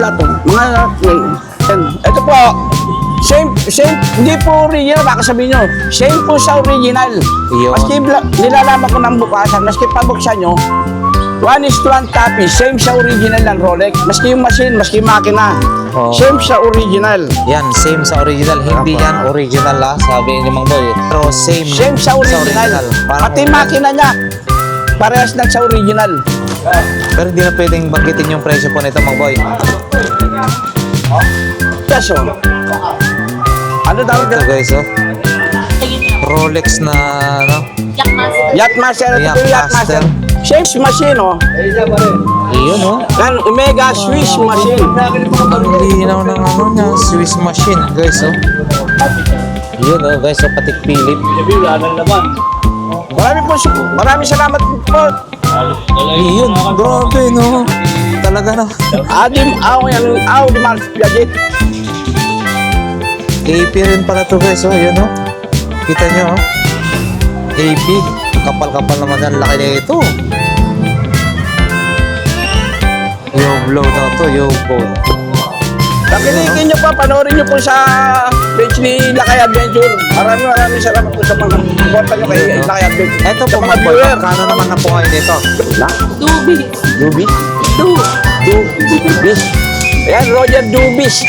lahat to. Mga, ito po, same, hindi po original, baka sabihin nyo, same po sa original. Yun. Maski nilalaman ko ng bukasan, maski pabuksan nyo, 1:1 copy, same sa original ng Rolex. Maski yung machine, maski yung makina, Oh. same sa original. Yan, same sa original. Hindi yan original sabi ni Mang Boy. Pero same, Same sa original. Parang Pati makina niya, parehas lang sa original. Pero hindi na pwedeng banggitin yung presyo po nito, Mang Boy. Kaso, ano daw Ito guys, oh. Rolex na, ano? Yachtmaster, ito po yung Yachtmaster. Same machine, oh. Iyon, oh. Yan, Omega Swiss machine. Ang linaw ng ano niya, Swiss machine, guys, oh. Yun, oh, guys, oh, patik Philip. Maraming salamat po. Iyon, grabe, no? Talaga, no? Di Mark Piaget. AP rin pala to, guys, oh. Yun, oh. Kita nyo, oh. AP. Kapal-kapal naman yan. Laki na ito. Yo-blow na to, yo-blow. Pakilikin nyo pa, panoorin nyo po sa page ni Lakay Adventure. Maraming salamat po sa mga suporta nyo kay Lakay Adventure. Ito Sa po, Mang Boy. Kano naman na po kayo nito? Dubis? Dubis. Ayan, Roger Dubis.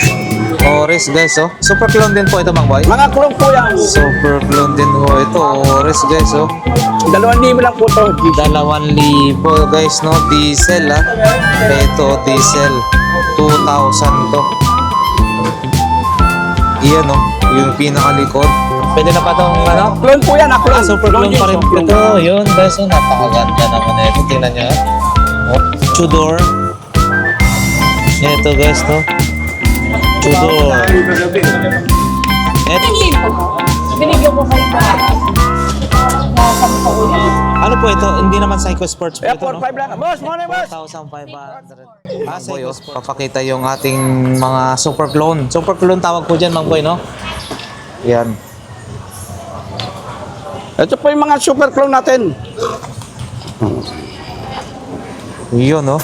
Oris, guys, oh. Super clone din po ito, Mang Boy. Mga klong po yan. Super clone din po ito. Oris, guys, oh. 2,000 lang po ito. 2,000 guys, no? Diesel, ah. Ito, diesel. 2,000 to. Iyan, no? Yung pinakalikod. Pwede na pa itong, ano? Clone po yan, clone. Super clone pa rin po ito. Yun, guys, oh. Napakaganda naman ito. Tingnan nyo, oh. Tudor. Ito, guys, no? Tudor. Ito. Binigyan mo kayo na 10 Ano po ito? Hindi naman Psycho Sports po Kaya ito, no? 4,500 lang. Boss, morning, boss. 4,500. Boy, oh, papakita yung ating mga super clone. Super clone tawag po dyan, Mang Boy, no? Yan. Ito po yung mga super clone natin. Yun, no?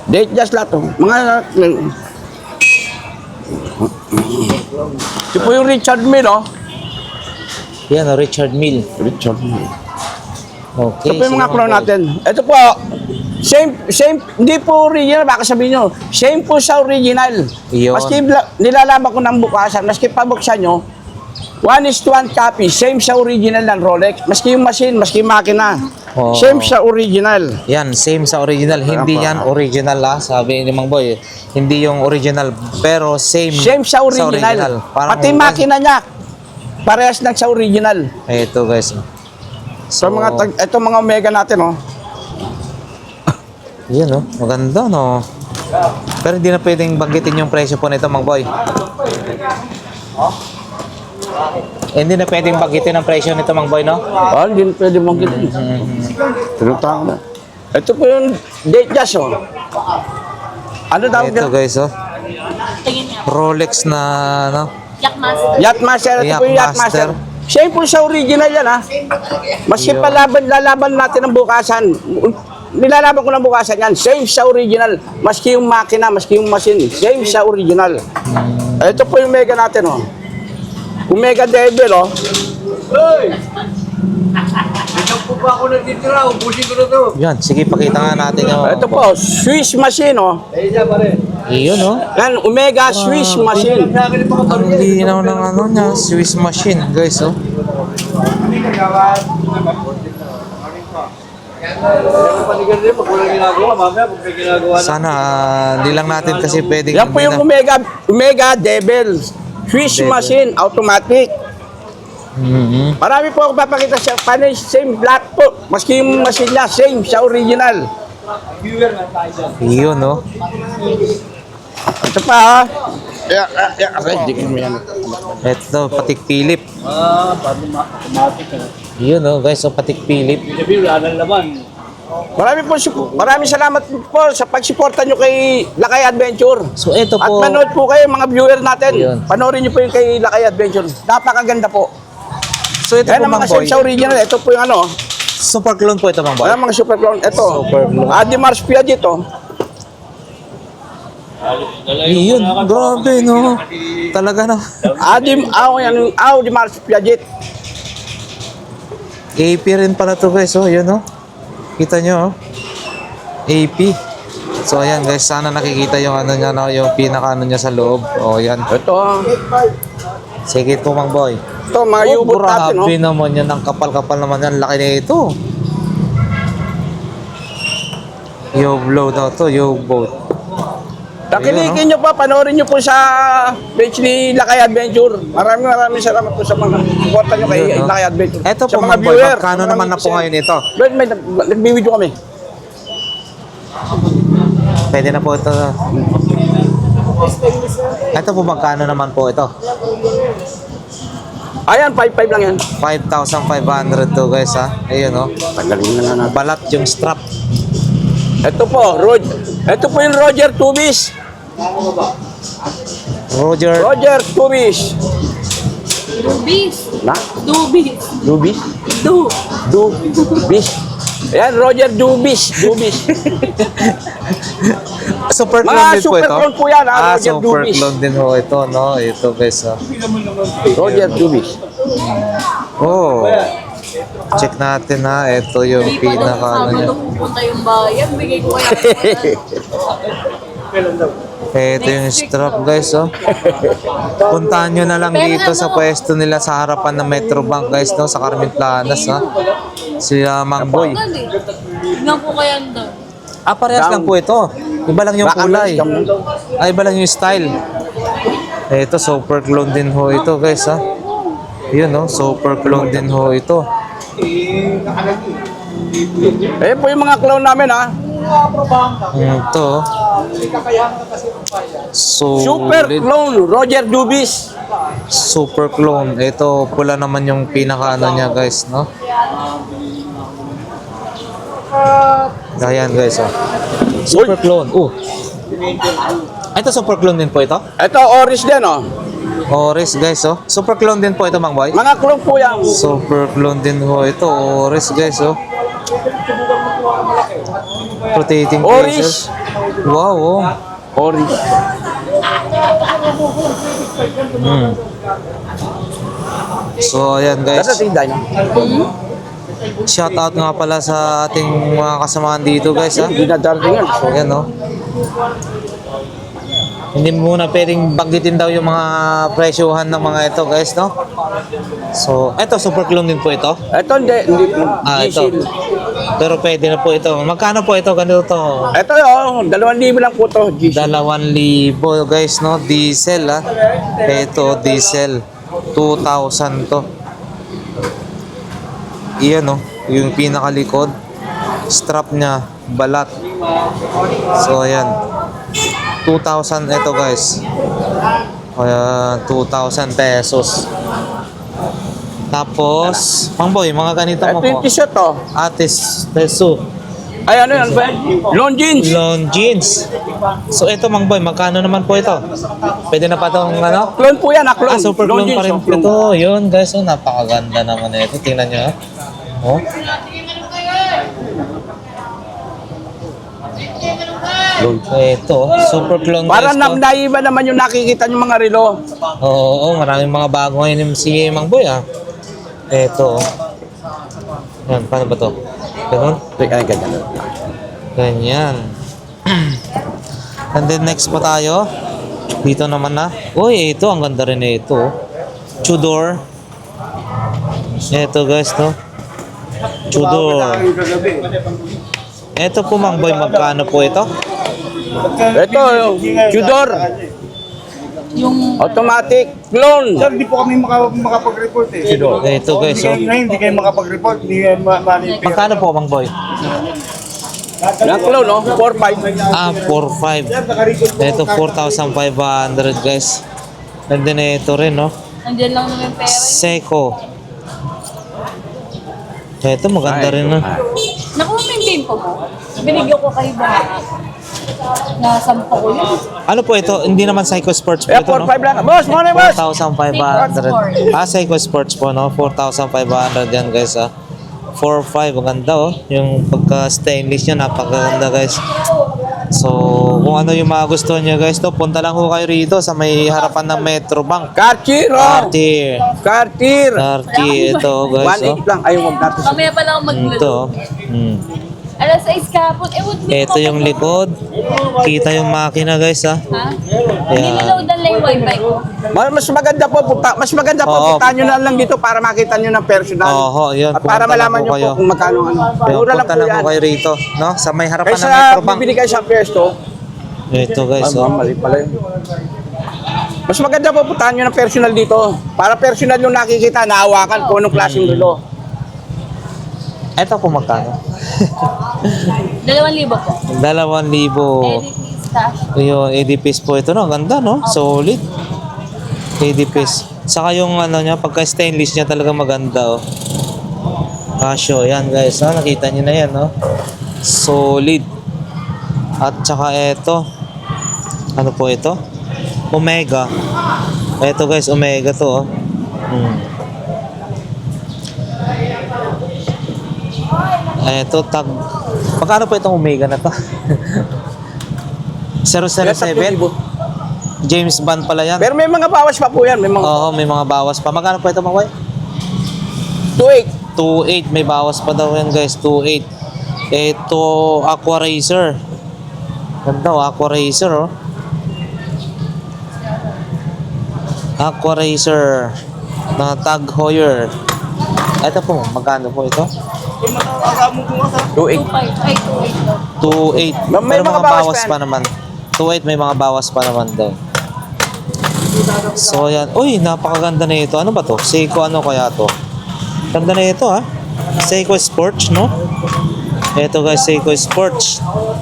Date just lahat to. Mga... Ito po yung Richard Mille, oh. Yan, oh, Richard Mille. Richard Mille. Okay. Ito po yung mga sige, clone Mang Boy. natin. Ito po, same, hindi po original, baka sabihin nyo, same po sa original. Yun. Maski nilalaman ko ng bukasan, maski pabuksan nyo, 1:1 copy, same sa original ng Rolex. Maski yung machine, maski yung makina, Oh. same sa original. Yan, same sa original. Hindi yan original, sabi ni Mang Boy. Hindi yung original, pero same. Same sa original. Parang, Pati makina niya, parehas lang sa original. Ito, guys. So, ito mga Omega natin, oh. Yan, oh. Maganda, no? Pero hindi na pwedeng banggitin yung presyo po nito, Mang Boy. Hindi na pwedeng banggitin ang presyo nito, Mang Boy, no? Oh, hindi pwede mong gano'n. Tinutang na. Ito po yung date just, oh. Ano daw? Ito, guys, oh. Rolex na, no? Yachtmaster, ito po yung Yachtmaster. Same po sa original yan, ha? Maski lalaban natin ng bukasan. Nilalaban ko ng bukasan yan. Same sa original. Maski yung makina, maski yung machine. Same sa original. Ito po yung Omega natin, oh. Omega Devil, oh. Yan, sige, pakita nga natin yung... Ito po, Swiss machine, oh. Iyon, oh. Yan, Omega Swiss machine. Ang linaw ng ano niya, Swiss machine, guys, oh. Sana, di lang natin kasi pwedeng... Yan po yung Omega Devil. Swiss Devil. machine, automatic. Marami po ako papakita sa paano yung same black po. Maski yung machine niya, same sa original. Iyon, oh. Ito pa, ha? Okay, di ko yan. Ito, Patik Philip. Iyon, oh, guys, oh, Patik Philip. Maraming salamat po sa pagsuporta nyo kay Lakay Adventure. So, ito At po... manood po kayo mga viewer natin. Ayun. Panoorin nyo po yung kay Lakay Adventure. Napakaganda po. So, ito Yan po, ang Mang mga Boy. same sa original. Ito po yung ano. Super clone po ito, Mang Boy. Ayan mga super clone. Ito. Super clone. Adimars Piaget to. Yun, grabe, no? Talaga, no? Adimars Piaget. AP rin pala to guys, oh, yun, oh. Kita nyo, oh. AP. So, ayan, guys, sana nakikita yung ano niya, no? Yung pinaka ano niya sa loob. Oh, yan. Ito. Sige po, Mang Boy. Ito, mga Oh, U-boat natin, no? grabe naman yan. Ang kapal-kapal naman yan. Laki na ito. U-blow daw to, U-boat. Takilikin nyo pa, panoorin nyo po sa page ni Lakay Adventure. Maraming salamat po sa mga suporta nyo kay Yun, no? Lakay Adventure. Ito Sa po, mga Mang Boy, viewer, magkano sa naman mga na po ngayon ito? May nag-video kami. Pwede na po ito. Ito po, magkano naman po ito? Ayan, 5-5 lang yan. 5,500 to guys, ha? Ayun, oh. Tagalin na natin. Balat yung strap. Ito po, ito po yung Roger Tubis. Roger. Roger Tubis. Dubis. Na? Dubis. Dubis? Du. Dubis. Ayan, Roger Dubis. Dubis. Super clone Mga din po super ito. clone po yan, ha? Roger Super Dubis. clone din ho ito, no? Ito guys, ha? Roger Dubis. Oh. Check natin, ha? Ito yung Hindi pa daw pinaka ano kasama niya. daw pupunta yung bayan. Bigay ko kaya. Ito yung strap guys, oh. Puntahan nyo na lang dito sa pwesto nila sa harapan ng Metrobank guys, no? Sa Carmen Planas, ha? Sila Mang Boy. Tingnan ko kaya daw. Ah, parehas lang po ito. Iba lang yung Baka kulay. mas- Ay, iba lang yung style. Ito, super clone din ho ito, guys, ha. Yun, no? Super clone din ho ito. Ayan po yung mga clown namin, ha? Ito, oh. Super Solid. clone, Roger Dubis. Super clone. Ito, pula naman yung pinaka ano niya, guys, no? Ayan, guys, oh. Super clone. Ito, super clone din po ito. Ito, Oris din, oh. Oris, guys, oh. Super clone din po ito, Mang Boy. Mga clone po yan. Super clone din ho ito. Oris, guys, oh. Rotating Oris. phaser. Wow, oh. Oris. Hmm. So, ayan, guys. Dadating tayo. Shout out nga pala sa ating mga kasamahan dito, guys, ha. Hindi na darating yan. So, ayan, oh. Hindi muna pwedeng banggitin daw yung mga presyohan ng mga ito, guys, no? So, ito, super clone din po ito. Ito, hindi po. Ah, ito. Diesel. Pero pwede na po ito. Magkano po ito? Ganito to. Ito, oh, 2,000 lang po to. diesel. 2,000 guys, no? Diesel, ha? Ito, diesel. 2,000 to. Iyan, no? Yung pinakalikod. Strap niya, balat. So, ayan. 2,000 ito, guys. Ayan, 2,000 pesos. Tapos, Mang Boy, mga ganito mo Ito yung po. t-shirt, oh. Atis, peso. Ay, ano yan ba? Long jeans. Long jeans. So ito, Mang Boy, magkano naman po ito? Pwede na pa itong ano? Clone po yan, clone. Ah, super Long clone pa rin jeans, po ito. Yun guys, oh, napakaganda naman ito. Tingnan nyo. Oh. Ito, super clone Parang guys. to. naiba naman yung nakikita yung mga relo. Oo, maraming mga bago ngayon yung si Mang Boy, ah. Ito, oh. Yan, paano ba to? Ganun? Ay, ganyan. Ganyan. And then next pa tayo. Dito naman na. Uy, ito. Ang ganda rin na ito. Tudor. Ito guys, no? Tudor. Ito po, Mang Boy. Magkano po ito? Ito, Tudor. Yung Automatic. Clone. Sir, di po kami makapag-report eh. Ito guys, oh. Ngayon, hindi kayo makapag-report. Hindi kayo ma-manipir. Magkano po, Mang Boy? Yung clone, no? 4-5. Ah, 4,500. Ito, 4,500 guys. And then ito rin, no? Nandiyan lang naman pera. Seiko. Ito, maganda rin, no? Nakuha mo yung tempo mo. Binigyan ko kayo ba? Nasampa ko yun. Ano po ito? Hindi naman Seiko Sports po Kaya ito, no? 4-5 lang. Boss, morning, boss. 4,500. Ah, Seiko Sports po, no? 4,500 yan, guys, ah. 4.5, ang ganda oh. Yung pagka-stainless niya, napakaganda guys. So, kung ano yung magustuhan nyo guys, to punta lang ho kayo rito sa may harapan ng Metro Bank. Cartier, oh. Cartier. Cartier. Cartier, ito guys oh. 1.8 lang. Ayaw, wag natin. Mamaya pa lang ako magluluto. Ito oh. Alas 6 kahapon. Ito yung likod. Kita yung makina guys ha. Ha? Ayan. Niliload na lang yung wifi ko. Mas maganda po, mas maganda po, Oo. puntahan nyo na lang dito para makita nyo ng personal. Oo, yun. At para Pumunta lang malaman po nyo kayo. po kung magkano ano. Ayan, Mura lang punta po lang yan. po kayo rito, no? Sa may harapan ng Kaysa Metro Bank. bibili kayo sa pwesto, Ito guys oh. mali pala yun. Mas maganda po puntahan nyo ng personal dito. Para personal yung nakikita, nahawakan kung anong klaseng relo. Ito po magkano? 2,000 po. 2,000. Editis cash. Yung EDPs po ito, no? Ganda, no? Solid. EDPs. Saka yung ano niya, pagka stainless niya talaga maganda, oh. Casio, yan guys, ha? Nakita niyo na yan, no? Solid. At saka ito. Ano po ito? Omega. Ito guys, Omega to, oh. Ito, tag. Magkano po itong Omega na to? 007? James Bond pala yan. Pero may mga bawas pa po yan. May mga Oo, may mga bawas pa. Magkano po ito, Makoy? 2.8. 2.8. May bawas pa daw yan, guys. 2.8. Ito, Aqua Racer. Ganda, oh. Aqua Racer, oh. Aqua Racer. Na Tag Heuer. Ito po, magkano po ito? 2.8. 2,500. Ay, 2,800 daw. 2.8. May Pero mga mga bawas bawas pa pa naman. 2.8 may mga bawas pa naman daw. So yan. Uy, napakaganda na ito. Ano ba to? Seiko ano kaya to? Ganda na ito ha. Seiko Sports, no? Ito guys, Seiko Sports.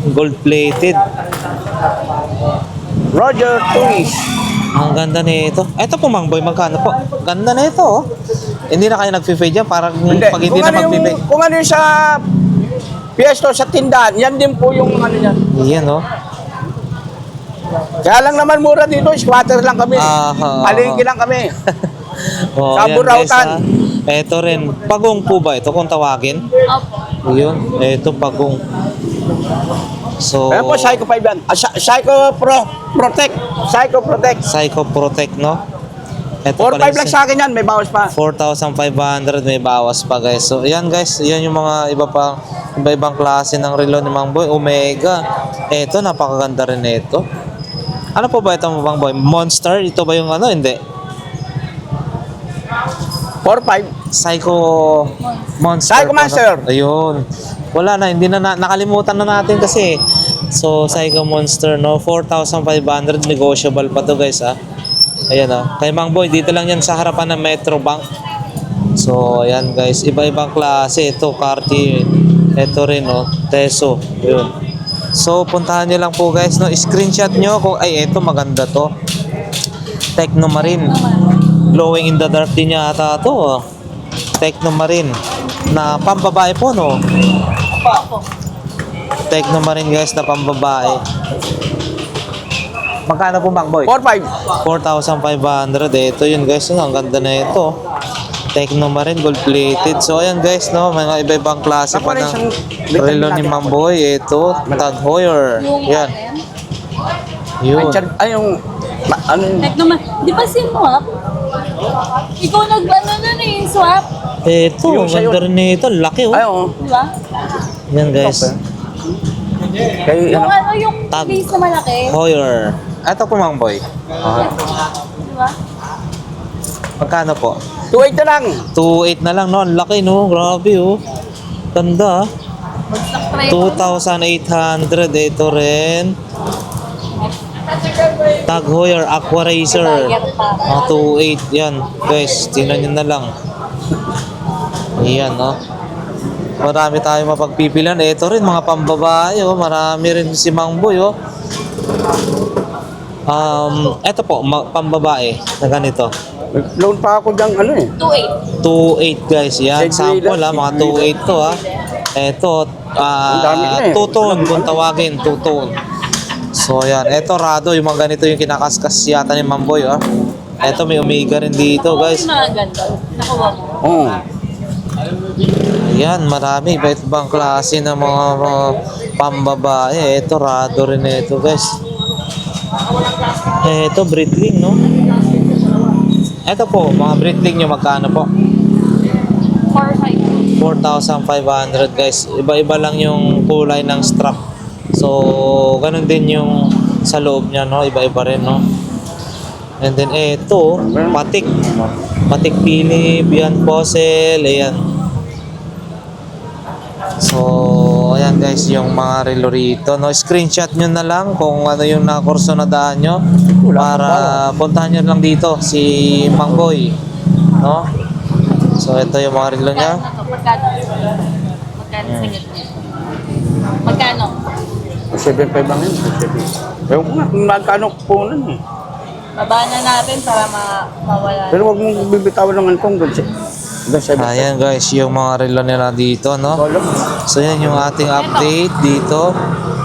Gold plated. Roger Toys. Ang ganda na ito. Ito po Mang Boy, magkano po? Ganda na ito oh. Hindi na kayo nag-fade yan. Parang pag hindi na mag-fade. Kung ano yung sa piesto sa tindahan, yan din po yung ano yan. Yan oh. Kaya lang naman mura dito, squatter lang kami. Aha. Palengke lang kami. Oh, Sa yan, Burautan. guys, ha. Ito rin. Pagong po ba ito kung tawagin? Opo. Yun. Ito pagong. So, Ayan po, Psycho 5 yan. Psycho Protect. Psycho Protect. Psycho Protect, no? Ito 4.5 lang sa akin yan, may bawas pa. 4,500 may bawas pa guys. So yan guys, yan yung mga iba-ibang klase ng relo ni Mang Boy. Omega. Ito napakaganda rin nito. Ano po ba ito Mang Boy? Monster? Ito ba yung ano? Hindi. 4.5. Psycho Monster. Psycho Monster. Ayun. Wala na, hindi na nakalimutan na natin kasi. So Psycho Monster no, 4,500 negotiable pa to guys ha. Ayan oh. Kay Mang Boy, dito lang yan sa harapan ng Metro Bank. So, ayan guys. Iba-ibang klase. Ito, Cartier. Ito rin oh. Teso. Yun. So, puntahan nyo lang po guys. No? Screenshot nyo kung, ay, ito maganda to. Techno Marine. Glowing in the dark din yata to. Oh. Techno Marine. Na pambabae po, no? Opo. Techno Marine guys na pambabae. Magkano po Mang Boy? 4.5. 4,500. Ito yun guys, no? Ang ganda na ito. Techno Marine, gold plated. So ayan guys, no? Mga iba-ibang klase pa ng relo ni Mang Boy. Ito, Tag Heuer. Yung Yan. atin. Yun. Ay, yung... Ano yung... Tek naman. Di ba si Mwap? Ikaw nag-ano nun eh, swap. Ito, Yung ang sa'yo. ganda rin nito. Laki Ay, oh. oo. Di ba? Yan guys. Kay, Yung ano, ano, yung Tag. base na malaki. Heuer. Ito po Mang Boy. Di ba? Magkano po? 2.8 na lang. 2,800 na lang, no? Ang laki, no? Grabe, oh. Ganda, ah. Bagsak try. 2,800. Ito rin. Tag Heuer, Aqua Racer. Bayad pa. 2,800. Yan, guys. Tingnan nyo na lang. Ayan, no? Marami tayo mapagpipilan. Ito rin, mga pambabae, oh. Marami rin si Mang Boy, oh. Ito po, pambabae na ganito. Loan pa ako dyan, ano eh. 2,800. 2,800 guys. Yan, Segway sample lang, ha, mga segway. 2,800 to ha. Ito, Ang dami na eh. two-tone kung tawagin, two-tone. So yan, ito Rado, yung mga ganito yung kinakaskas yata ni Mamboy ha. Ito may Omega rin dito guys. Yung mga ganda. Nakuha mo. Oo. Yan, marami. Iba't ibang klase ng mga pambabae. Ito, rado rin ito, guys. Ito, breedling, no? Ito po, mga breedling nyo, magkano po? 4,500. 4,500, guys. Iba-iba lang yung kulay ng strap. So, ganun din yung sa loob niya, no? Iba-iba rin, no? And then, ito, patik. Patik Philip, yan, fossil, ayan. So, ayan guys, yung mga relo rito, no? Screenshot nyo na lang kung ano yung nakurso na daan nyo para puntahan nyo lang dito si Mang Boy, no? So, ito yung mga relo niya. Magkano? Magkano sa ganito? Magkano? 7.5 lang yun. 7. Ewan ko nga kung magkano kupunan eh. Baba na natin para mawala. Pero wag mong bibitawan ng antong doon. Doon 7.5. Ayan guys, yung mga relo nila dito, no? So, yan yung ating update dito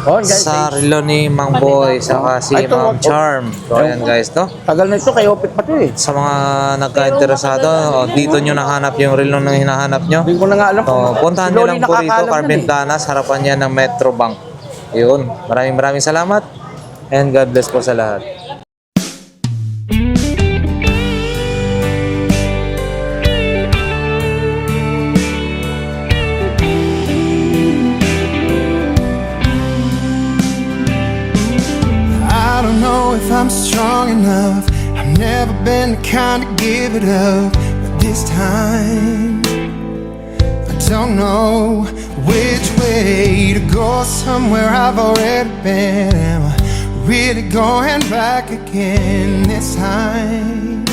Oh, guys, sa relo ni Mang Boy saka si Ito, Ma'am Charm. So, ayan guys, to. tagal na ito, kay Opit pa ito eh. Sa mga nagka-interesado, dito nyo nahanap yung relo na hinahanap nyo. Hindi ko na nga alam. So, puntahan nyo Slowly lang po rito, nakakaalam yan Carpentanas, harapan yan ng Metro Bank. Yun, maraming salamat and God bless po sa lahat. I don't know if I'm strong enough. I've never been the kind to give it up. But this time, I don't know which way to go. Somewhere I've already been. Am I really going back again this time?